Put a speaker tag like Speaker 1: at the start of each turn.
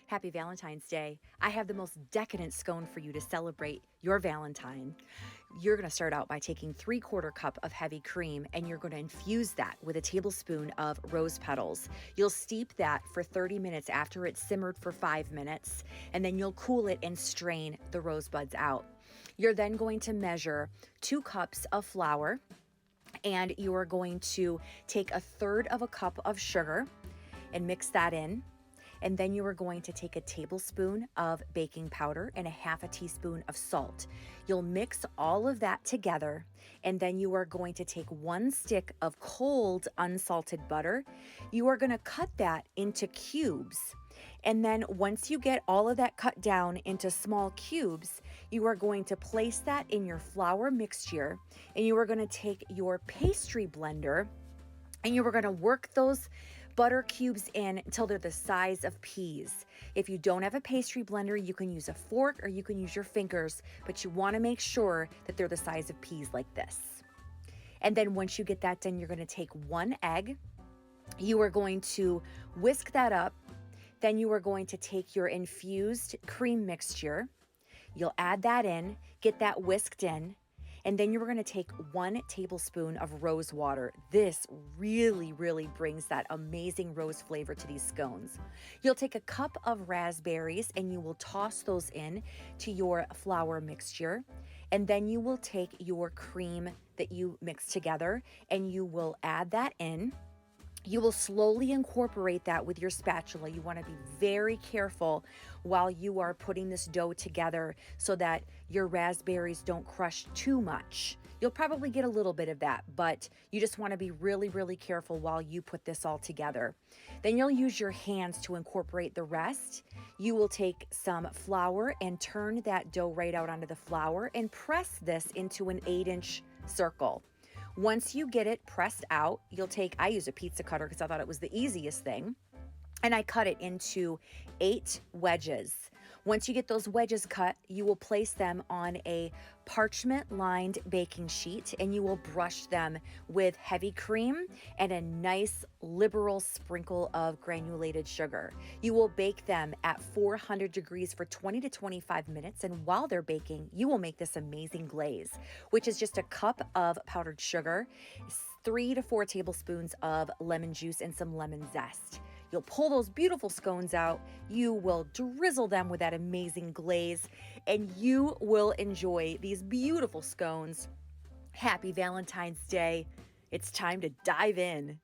Speaker 1: Happy Valentine's Day. I have the most decadent scone for you to celebrate your Valentine. You're going to start out by taking 3/4 cup of heavy cream and you're going to infuse that with a tablespoon of rose petals. You'll steep that for 30 minutes after it's simmered for 5 minutes, and then you'll cool it and strain the rose buds out. You're then going to measure 2 cups of flour, and you are going to take 1/3 of a cup of sugar and mix that in. And then you are going to take a tablespoon of baking powder and 1/2 teaspoon of salt. You'll mix all of that together, and then you are going to take 1 stick of cold unsalted butter. You are going to cut that into cubes. And then once you get all of that cut down into small cubes, you are going to place that in your flour mixture, and you are going to take your pastry blender and you are going to work those butter cubes in until they're the size of peas. If you don't have a pastry blender, you can use a fork or you can use your fingers, but you want to make sure that they're the size of peas like this. And then once you get that done, you're going to take 1 egg. You are going to whisk that up. Then you are going to take your infused cream mixture. You'll add that in, get that whisked in. And then you're going to take 1 tablespoon of rose water. This really brings that amazing rose flavor to these scones. You'll take a cup of raspberries and you will toss those in to your flour mixture. And then you will take your cream that you mixed together and you will add that in. You will slowly incorporate that with your spatula. You want to be very careful while you are putting this dough together so that your raspberries don't crush too much. You'll probably get a little bit of that, but you just want to be really careful while you put this all together. Then you'll use your hands to incorporate the rest. You will take some flour and turn that dough right out onto the flour and press this into an 8-inch circle. Once you get it pressed out, I use a pizza cutter because I thought it was the easiest thing, and I cut it into 8 wedges. Once you get those wedges cut, you will place them on a parchment-lined baking sheet, and you will brush them with heavy cream and a nice liberal sprinkle of granulated sugar. You will bake them at 400 degrees for 20 to 25 minutes, and while they're baking, you will make this amazing glaze, which is just a cup of powdered sugar, 3 to 4 tablespoons of lemon juice, and some lemon zest. You'll pull those beautiful scones out, you will drizzle them with that amazing glaze, and you will enjoy these beautiful scones. Happy Valentine's Day. It's time to dive in.